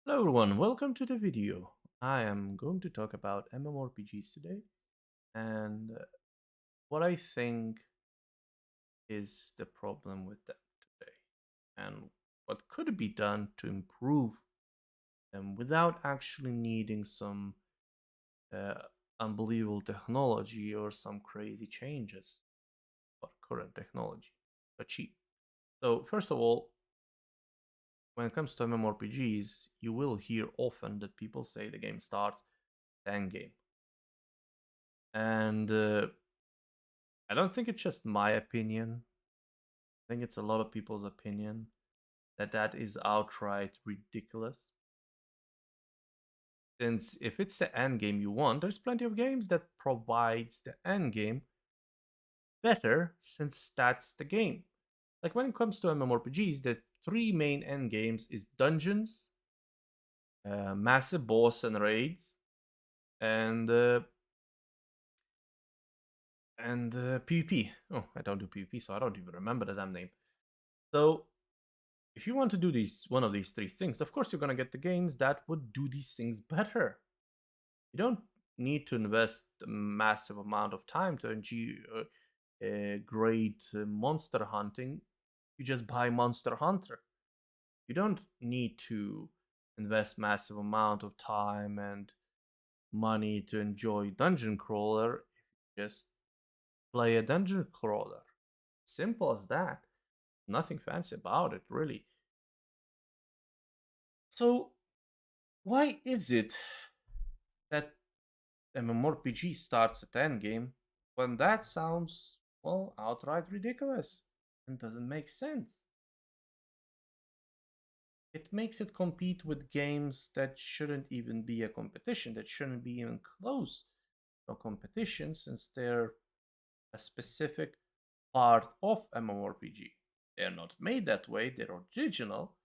Hello everyone, welcome to the video. I am going to talk about MMORPGs today and what I think is the problem with them today and what could be done to improve them without actually needing some uh, unbelievable technology or some crazy changes for current technology to achieve. So first of all, when it comes to MMORPGs, you will hear often that people say the game starts end game. And I don't think it's just my opinion. I think it's a lot of people's opinion that is outright ridiculous. Since if it's the end game you want, there's plenty of games that provides the end game better since that's the game. Like when it comes to MMORPGs, the three main end games is dungeons, massive boss and raids, and PvP. Oh, I don't do PvP, so I don't even remember the damn name. So if you want to do one of these three things, of course you're going to get the games that would do these things better. You don't need to invest a massive amount of time to enjoy great monster hunting. You just buy Monster Hunter. You don't need to invest massive amount of time and money to enjoy Dungeon Crawler. If you just play a Dungeon Crawler. Simple as that. Nothing fancy about it, really. So why is it that MMORPG starts at endgame when that sounds, well, outright ridiculous and doesn't make sense? It makes it compete with games that shouldn't even be a competition, that shouldn't be even close to a competition since they're a specific part of MMORPG. They're not made that way, they're original,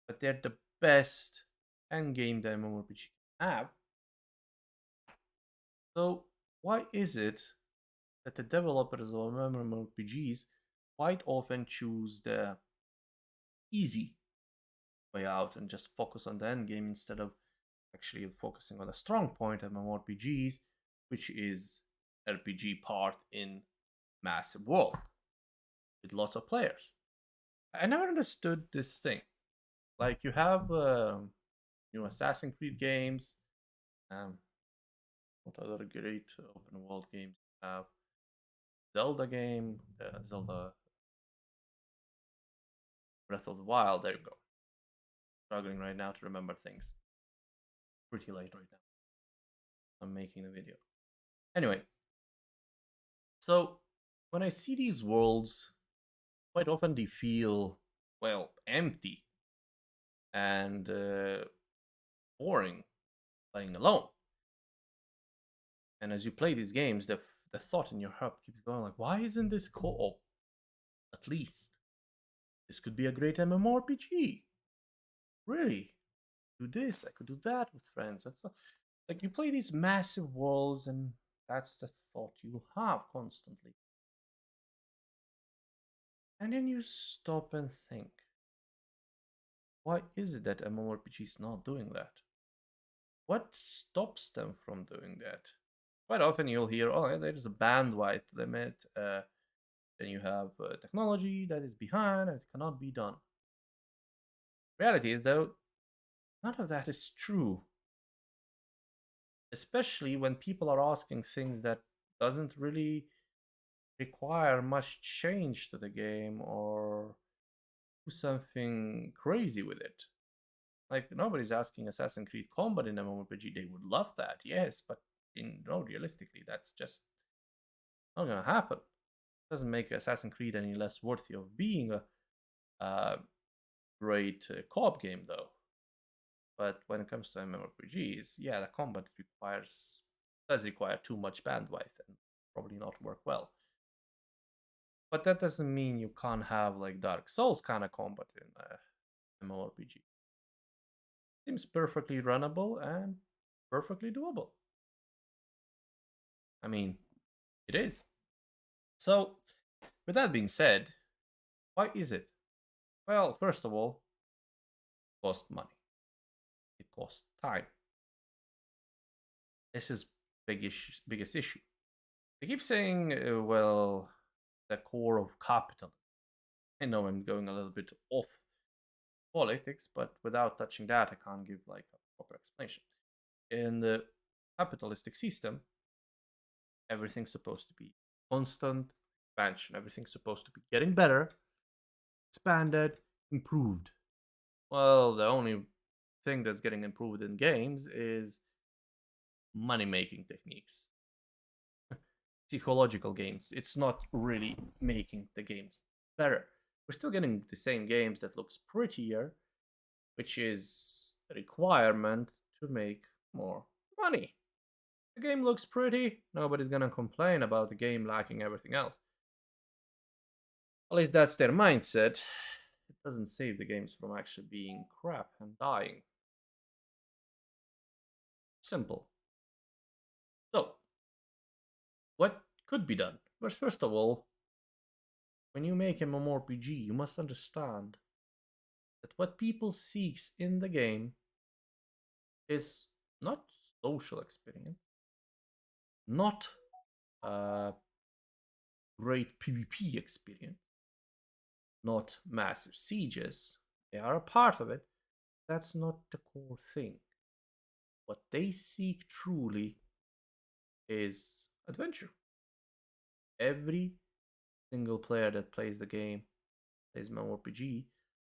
but they're the best endgame that MMORPG can have. So why is it that the developers of MMORPGs quite often choose the easy way out and just focus on the end game instead of actually focusing on the strong point of MMORPGs, which is RPG part in massive world with lots of players? I never understood this thing. Like you have Assassin's Creed games. Um, what other great open world games have? Zelda game, Zelda Breath of the Wild. There you go. Struggling right now to remember things. Pretty late right now. I'm making the video. Anyway, so when I see these worlds, quite often they feel, well, empty and boring playing alone. And as you play these games, the thought in your heart keeps going like, why isn't this co-op? At least this could be a great MMORPG. Really, do this, I could do that with friends. That's like you play these massive worlds, and that's the thought you have constantly. And then you stop and think, why is it that MMORPG is not doing that? What stops them from doing that? Quite often you'll hear, oh, yeah, there's a bandwidth limit. Then you have technology that is behind and it cannot be done. Reality is, though, none of that is true. Especially when people are asking things that doesn't really require much change to the game or do something crazy with it. Like nobody's asking Assassin's Creed combat in MMORPG. They would love that, yes, but realistically, that's just not gonna happen. It doesn't make Assassin's Creed any less worthy of being a great co-op game, though. But when it comes to MMORPGs, yeah, the combat does require too much bandwidth and probably not work well. But that doesn't mean you can't have like Dark Souls kind of combat in MMORPG. Seems perfectly runnable and perfectly doable. I mean, it is. So, with that being said, why is it? Well, first of all, cost money. cost time. This is biggest issue. They keep saying, well, the core of capitalism. I know I'm going a little bit off politics, but without touching that, I can't give like a proper explanation. In the capitalistic system, everything's supposed to be constant expansion. Everything's supposed to be getting better, expanded, improved. Well, the only thing that's getting improved in games is money making techniques, psychological games. It's not really making the games better. We're still getting the same games that looks prettier, which is a requirement to make more money. The game looks pretty, nobody's gonna complain about the game lacking everything else. At least that's their mindset. It doesn't save the games from actually being crap and dying. Simple. So, what could be done? But first of all, when you make a MMORPG, you must understand that what people seek in the game is not social experience, not a great PvP experience, not massive sieges. They are a part of it. That's not the core thing. What they seek truly is adventure. Every single player that plays the game, plays MMORPG,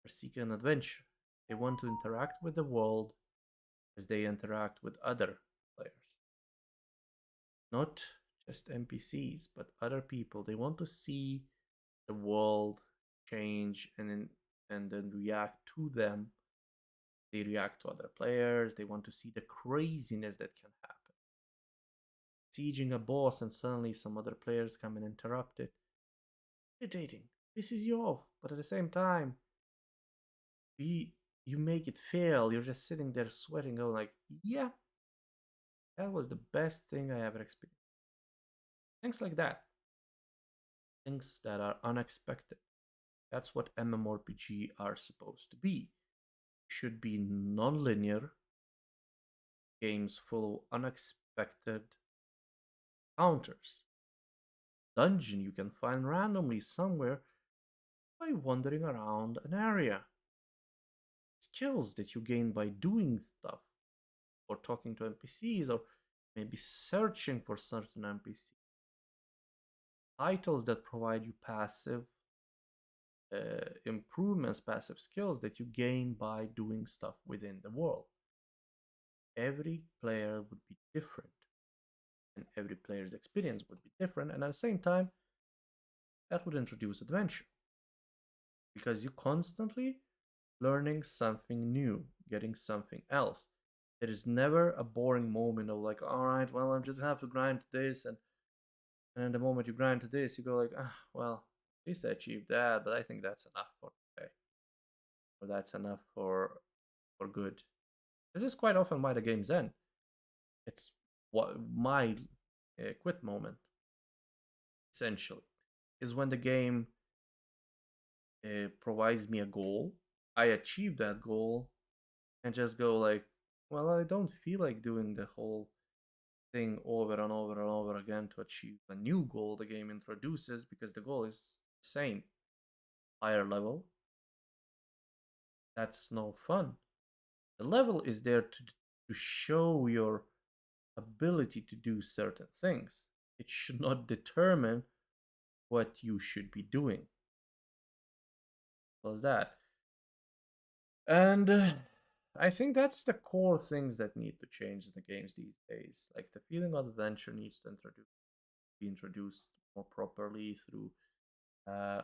are seeking an adventure. They want to interact with the world as they interact with other players. Not just NPCs, but other people. They want to see the world change and then react to them. They react to other players. They want to see the craziness that can happen. Sieging a boss and suddenly some other players come and interrupt it. Irritating. This is your, but at the same time, you make it fail. You're just sitting there sweating, going like, yeah, that was the best thing I ever experienced. Things like that. Things that are unexpected. That's what MMORPG are supposed to be. Should be non-linear games full of unexpected encounters. Dungeon you can find randomly somewhere by wandering around an area. Skills that you gain by doing stuff or talking to NPCs or maybe searching for certain NPCs. Titles that provide you passive improvements, passive skills that you gain by doing stuff within the world. Every player would be different, and every player's experience would be different, and at the same time, that would introduce adventure because you're constantly learning something new, getting something else. There is never a boring moment of like, all right, well, I'm just gonna have to grind to this, and then the moment you grind to this, you go like, ah, well, at least I achieved that, but I think that's enough for today, or that's enough for good. This is quite often why the games end. It's what my quit moment, essentially, is when the game provides me a goal. I achieve that goal and just go like, well, I don't feel like doing the whole thing over and over and over again to achieve a new goal the game introduces because the goal is the same, higher level. That's no fun. The level is there to show your ability to do certain things. It should not determine what you should be doing. Was that? And I think that's the core things that need to change in the games these days. Like the feeling of adventure needs to be introduced more properly through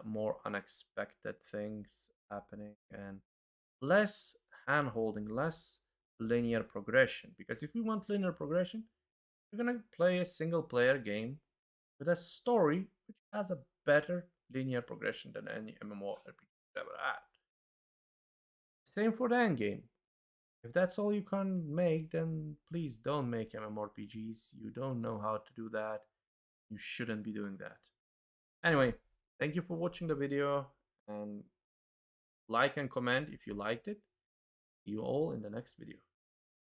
more unexpected things happening and less hand holding, less linear progression. Because if we want linear progression, we're gonna play a single player game with a story which has a better linear progression than any MMORPG ever had. Same for the end game. If that's all you can make, then please don't make MMORPGs. You don't know how to do that. You shouldn't be doing that. Anyway, thank you for watching the video and like and comment if you liked it. See you all in the next video.